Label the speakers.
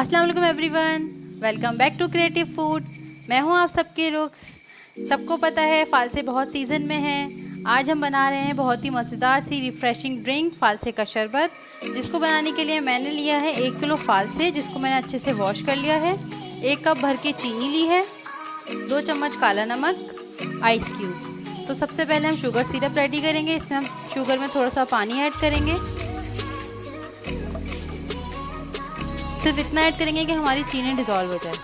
Speaker 1: अस्सलाम वालेकुम everyone, welcome back to creative food. मैं हूं आप सबके रुख्स। सबको पता है फालसे बहुत सीज़न में हैं। आज हम बना रहे हैं बहुत ही मज़ेदार सी रिफ़्रेशिंग ड्रिंक फालसे का शरबत, जिसको बनाने के लिए मैंने लिया है 1 किलो फालसे, जिसको मैंने अच्छे से वॉश कर लिया है। 1 कप भर के चीनी ली है, 2 चम्मच काला नमक, आइस क्यूब्स। तो सबसे पहले हम शुगर सिरप रेडी करेंगे। इसमें हम शुगर में थोड़ा सा पानी ऐड करेंगे। सिर्फ इतना ऐड करेंगे कि हमारी चीनी डिज़ोल्व हो जाए।